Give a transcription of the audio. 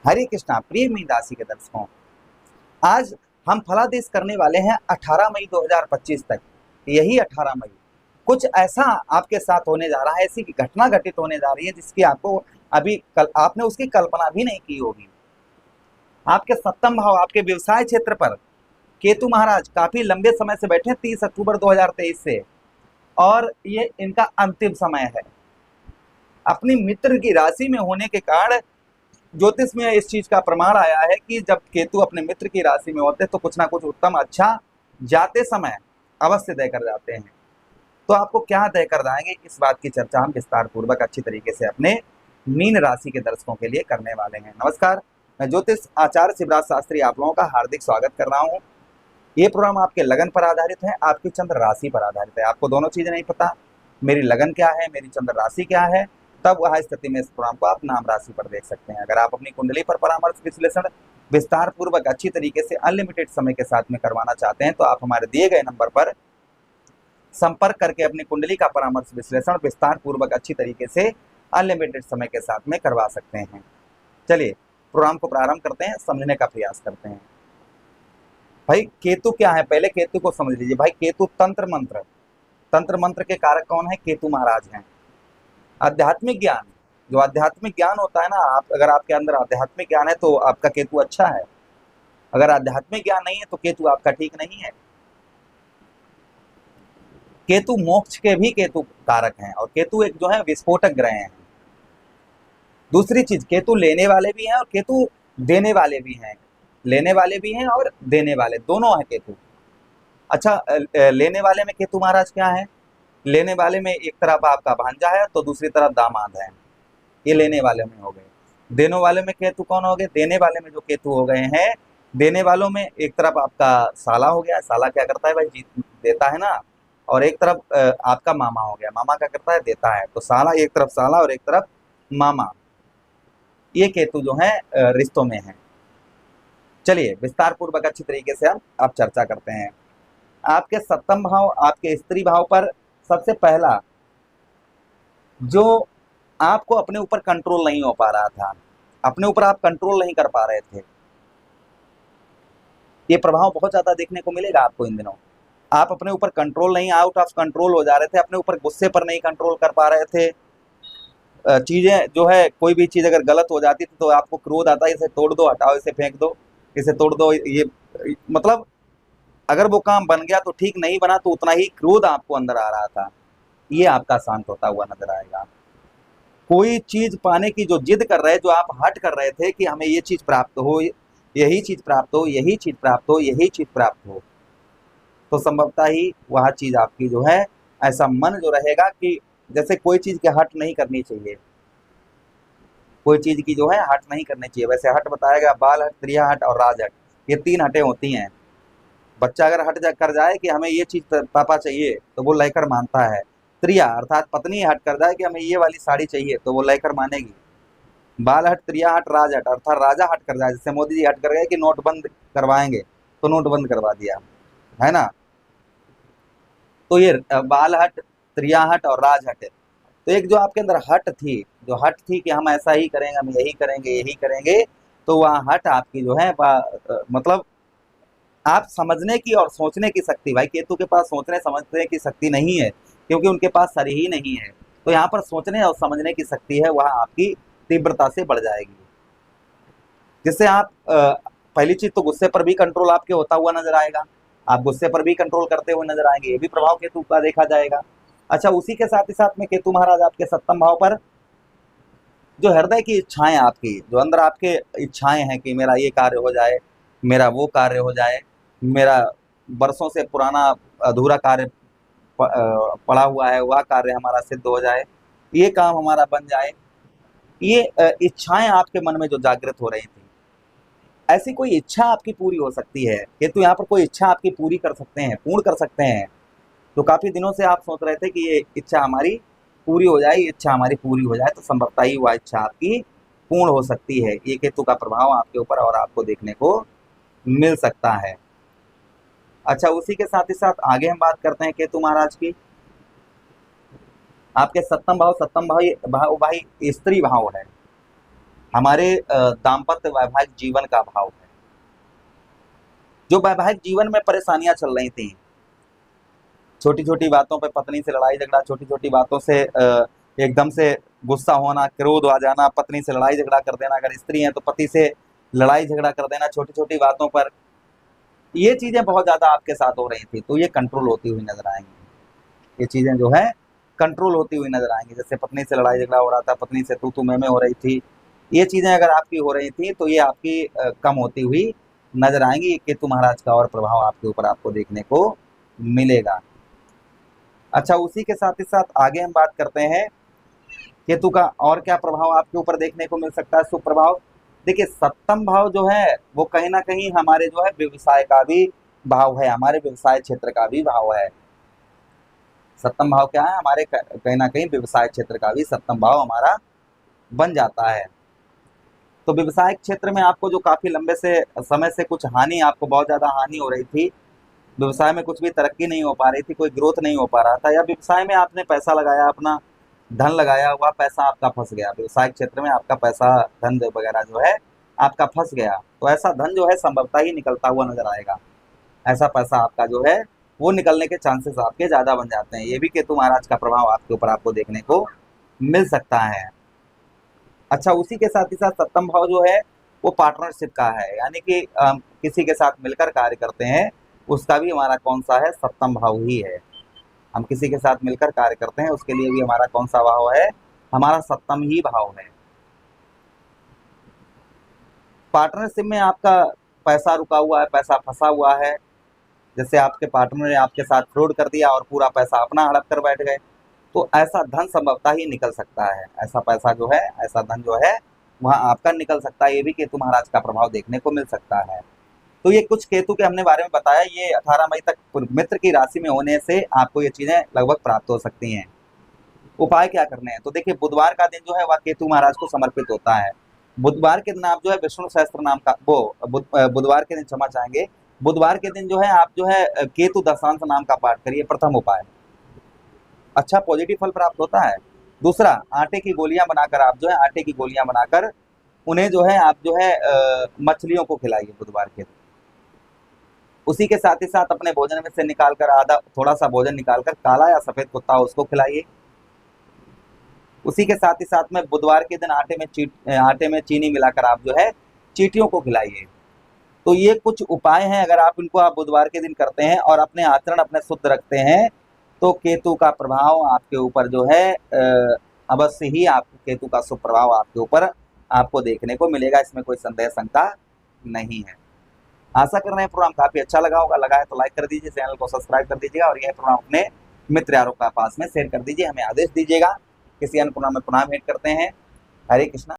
हरे कृष्णा। प्रिय मीन राशि के दर्शकों, आज हम फलादेश करने वाले हैं 18 मई 2025 तक। यही 18 मई कुछ ऐसा आपके साथ होने जा रहा है, ऐसी घटना घटित होने जा रही है जिसकी आपको अभी आपने उसकी कल्पना भी नहीं की होगी। आपके सप्तम भाव, आपके व्यवसाय क्षेत्र पर केतु महाराज काफी लंबे समय से बैठे, 30 अक्टूबर 2023 से, और ये इनका अंतिम समय है। अपनी मित्र की राशि में होने के कारण ज्योतिष में इस चीज का प्रमाण आया है कि जब केतु अपने मित्र की राशि में होते हैं तो कुछ ना कुछ उत्तम अच्छा जाते समय अवश्य देकर जाते हैं। तो आपको क्या देकर जाएंगे, इस बात की चर्चा हम विस्तार पूर्वक अच्छी तरीके से अपने मीन राशि के दर्शकों के लिए करने वाले हैं। नमस्कार, मैं ज्योतिष आचार्य शिवराज शास्त्री आप लोगों का हार्दिक स्वागत कर रहा हूँ। ये प्रोग्राम आपके लगन पर आधारित है, आपकी चंद्र राशि पर आधारित है। आपको दोनों चीजें नहीं पता, मेरी लगन क्या है, मेरी चंद्र राशि क्या है, तब वह स्थिति में इस प्रोग्राम को आप नाम राशि पर देख सकते हैं। अगर आप अपनी कुंडली पर परामर्श विश्लेषण विस्तार पूर्वक अच्छी तरीके से अनलिमिटेड समय के साथ में करवाना चाहते हैं तो आप हमारे दिए गए नंबर पर संपर्क करके अपनी कुंडली का परामर्श विश्लेषण विस्तार पूर्वक अच्छी तरीके से अनलिमिटेड समय के साथ में करवा सकते हैं। चलिए प्रोग्राम को प्रारंभ करते हैं, समझने का प्रयास करते हैं। भाई केतु क्या है, पहले केतु को समझ लीजिए। भाई केतु तंत्र मंत्र के कारक कौन है? केतु महाराज हैं। आध्यात्मिक ज्ञान, जो आध्यात्मिक ज्ञान होता है ना, आप अगर आपके अंदर आध्यात्मिक ज्ञान है तो आपका केतु अच्छा है। अगर आध्यात्मिक ज्ञान नहीं है तो केतु आपका ठीक नहीं है। केतु मोक्ष के भी केतु कारक हैं और केतु एक जो है विस्फोटक ग्रह हैं। दूसरी चीज, केतु लेने वाले भी हैं और केतु देने वाले भी हैं। लेने वाले भी हैं और देने वाले दोनों हैं केतु। अच्छा, लेने वाले में केतु महाराज क्या है? लेने वाले में एक तरफ आपका भांजा है तो दूसरी तरफ दामाद है, ये लेने वाले में हो गए। देने वाले में केतु कौन हो गए? देने वाले में जो केतु हो गए हैं, देने वालों में एक तरफ आपका साला हो गया। साला क्या करता है भाई? जीत देता है ना। और एक तरफ आपका मामा हो गया। मामा क्या करता है? देता है। तो साला, एक तरफ साला और एक तरफ मामा, ये केतु जो है रिश्तों में है। चलिए विस्तार पूर्वक अच्छी तरीके से हम अब चर्चा करते हैं। आपके सप्तम भाव, आपके स्त्री भाव पर सबसे पहला जो आपको अपने ऊपर कंट्रोल नहीं हो पा रहा था, अपने ऊपर आप कंट्रोल नहीं कर पा रहे थे, ये प्रभाव बहुत ज्यादा देखने को मिलेगा आपको इन दिनों। आप अपने ऊपर कंट्रोल नहीं, आउट ऑफ कंट्रोल हो जा रहे थे, अपने ऊपर गुस्से पर नहीं कंट्रोल कर पा रहे थे। चीजें जो है, कोई भी चीज अगर गलत हो जाती थी तो आपको क्रोध आता है, इसे तोड़ दो, हटाओ, इसे फेंक दो, इसे तोड़ दो। ये मतलब अगर वो काम बन गया तो ठीक, नहीं बना तो उतना ही क्रोध आपको अंदर आ रहा था। ये आपका शांत होता हुआ नजर आएगा। कोई चीज पाने की जो जिद कर रहे, जो आप हट कर रहे थे कि हमें ये चीज प्राप्त हो, यही चीज प्राप्त हो, यही चीज प्राप्त हो, यही चीज प्राप्त हो, तो संभवतः ही वह चीज आपकी जो है, ऐसा मन जो रहेगा कि जैसे कोई चीज की हट नहीं करनी चाहिए, कोई चीज की जो है हट नहीं करनी चाहिए। वैसे हट बताया गया, बाल हट, त्रिया हट और राज हट, ये 3 हटें होती हैं। बच्चा अगर हट कर जाए कि हमें ये चीज पापा चाहिए तो वो लेकर मानता है। त्रिया अर्थात पत्नी हट कर जाए कि हमें ये वाली साड़ी चाहिए तो वो लेकर मानेगी। बाल हट, त्रिया हट, राज हट अर्थात राजा हट कर जाए, जैसे मोदी जी हट कर गए कि नोट बंद करवाएंगे तो नोट बंद करवा दिया, है ना। तो ये बाल हट, त्रिया हट और राज हट, तो एक जो आपके अंदर हट थी, जो हट थी कि हम ऐसा ही करेंगे, हम यही करेंगे, यही करेंगे, तो वह हट आपकी जो है मतलब आप समझने की और सोचने की शक्ति, भाई केतु के पास सोचने समझने की शक्ति नहीं है क्योंकि उनके पास शरीर ही नहीं है। तो यहाँ पर सोचने और समझने की शक्ति है, वह आपकी तीव्रता से बढ़ जाएगी, जिससे आप पहली चीज तो गुस्से पर भी कंट्रोल आपके होता हुआ नजर आएगा। आप गुस्से पर भी कंट्रोल करते हुए नजर आएंगे, ये भी प्रभाव केतु का देखा जाएगा। अच्छा, उसी के साथ ही साथ में केतु महाराज आपके सप्तम भाव पर जो हृदय की इच्छाएं, आपकी जो अंदर आपके इच्छाएं हैं कि मेरा ये कार्य हो जाए, मेरा वो कार्य हो जाए, मेरा वर्षों से पुराना अधूरा कार्य पड़ा हुआ है वह कार्य हमारा सिद्ध हो जाए, ये काम हमारा बन जाए, ये इच्छाएं आपके मन में जो जागृत हो रही थी, ऐसी कोई इच्छा आपकी पूरी हो सकती है। केतु यहाँ पर कोई इच्छा आपकी पूरी कर सकते हैं, पूर्ण कर सकते हैं। तो काफी दिनों से आप सोच रहे थे कि ये इच्छा हमारी पूरी हो जाए, ये इच्छा हमारी पूरी हो जाए, तो संभवतः ही वह इच्छा आपकी पूर्ण हो सकती है। ये केतु का प्रभाव आपके ऊपर और आपको देखने को मिल सकता है। अच्छा, उसी के साथ ही साथ आगे हम बात करते हैं केतु महाराज की। आपके सप्तम भाव भाई स्त्री भाव है। हमारे दाम्पत्य वैवाहिक जीवन का भाव है। जो वैवाहिक जीवन में परेशानियां चल रही थी, छोटी छोटी बातों पे पत्नी से लड़ाई झगड़ा, छोटी छोटी बातों से एकदम से गुस्सा होना, क्रोध आ जाना, पत्नी से लड़ाई झगड़ा कर देना, अगर स्त्री है तो पति से लड़ाई झगड़ा कर देना छोटी छोटी बातों पर, ये चीजें बहुत ज्यादा आपके साथ हो रही थी, तो ये कंट्रोल होती हुई नजर आएंगी। ये चीजें जो है कंट्रोल होती हुई नजर आएंगी। जैसे पत्नी से लड़ाई झगड़ा हो रहा था, पत्नी से तू मैं हो रही थी, ये चीजें अगर आपकी हो रही थी तो ये आपकी कम होती हुई नजर आएंगी। केतु महाराज का और प्रभाव आपके ऊपर आपको देखने को मिलेगा। अच्छा, उसी के साथ ही साथ आगे हम बात करते हैं केतु का और क्या प्रभाव आपके ऊपर देखने को मिल सकता है, शुभ प्रभाव। देखिए, सप्तम भाव जो है वो कहीं ना कहीं हमारे जो है व्यवसाय का भी भाव है, हमारे व्यवसाय क्षेत्र का भी भाव है। सप्तम भाव क्या है, हमारे कहीं ना कहीं व्यवसाय क्षेत्र का भी सप्तम भाव हमारा बन जाता है। तो व्यवसाय क्षेत्र में आपको जो काफी लंबे से समय से कुछ हानि, आपको बहुत ज्यादा हानि हो रही थी, व्यवसाय में कुछ भी तरक्की नहीं हो पा रही थी, कोई ग्रोथ नहीं हो पा रहा था, या व्यवसाय में आपने पैसा लगाया, अपना धन लगाया हुआ पैसा आपका फंस गया, व्यवसाय क्षेत्र में आपका पैसा धन वगैरह जो है आपका फंस गया, तो ऐसा धन जो है संभवतः ही निकलता हुआ नजर आएगा। ऐसा पैसा आपका जो है वो निकलने के चांसेस आपके ज्यादा बन जाते हैं। ये भी केतु महाराज का प्रभाव आपके ऊपर आपको देखने को मिल सकता है। अच्छा, उसी के साथ ही साथ सप्तम भाव जो है वो पार्टनरशिप का है, यानी कि किसी के साथ मिलकर कार्य करते हैं, उसका भी हमारा कौन सा है, सप्तम भाव ही है। हम किसी के साथ मिलकर कार्य करते हैं, उसके लिए भी हमारा कौन सा भाव है, हमारा सप्तम ही भाव है। पार्टनरशिप में आपका पैसा रुका हुआ है, पैसा फंसा हुआ है, जैसे आपके पार्टनर ने आपके साथ फ्रॉड कर दिया और पूरा पैसा अपना हड़प कर बैठ गए, तो ऐसा धन संभवतः ही निकल सकता है। ऐसा पैसा जो है, ऐसा धन जो है वहां आपका निकल सकता है। ये भी केतु महाराज का प्रभाव देखने को मिल सकता है। तो ये कुछ केतु के हमने बारे में बताया। ये 18 मई तक मित्र की राशि में होने से आपको ये चीजें लगभग प्राप्त हो सकती हैं। उपाय क्या करने हैं, तो देखिए, बुधवार का दिन जो है वह केतु महाराज को समर्पित होता है। बुधवार के दिन आप जो है विष्णु सहस्त्र नाम का बुधवार के दिन, क्षमा चाहेंगे, बुधवार के दिन जो है आप जो है केतु दशांश नाम का पाठ करिए, प्रथम उपाय। अच्छा पॉजिटिव फल प्राप्त होता है। दूसरा, आटे की गोलियां बनाकर आप जो है, आटे की गोलियां बनाकर उन्हें जो है आप जो है मछलियों को खिलाइए बुधवार के दिन। उसी के साथ ही साथ अपने भोजन में से निकालकर आधा थोड़ा सा भोजन निकालकर काला या सफेद कुत्ता उसको खिलाइए। उसी के साथ ही साथ में बुधवार के दिन आटे में चीनी मिलाकर आप जो है चींटियों को खिलाइए। तो ये कुछ उपाय हैं, अगर आप इनको आप बुधवार के दिन करते हैं और अपने आचरण अपने शुद्ध रखते हैं, तो केतु का प्रभाव आपके ऊपर जो है अवश्य ही आपको केतु का शुभ प्रभाव आपके ऊपर आपको देखने को मिलेगा। इसमें कोई संदेह शंका नहीं है। आशा कर रहे हैं प्रोग्राम काफी अच्छा लगा होगा। लगा है तो लाइक कर दीजिए, चैनल को सब्सक्राइब कर दीजिएगा और यह प्रोग्राम अपने मित्र यारों का पास में शेयर कर दीजिए। हमें आदेश दीजिएगा। किसी अन्य प्रोग्राम में पुनः भेंट करते हैं। हरे कृष्णा।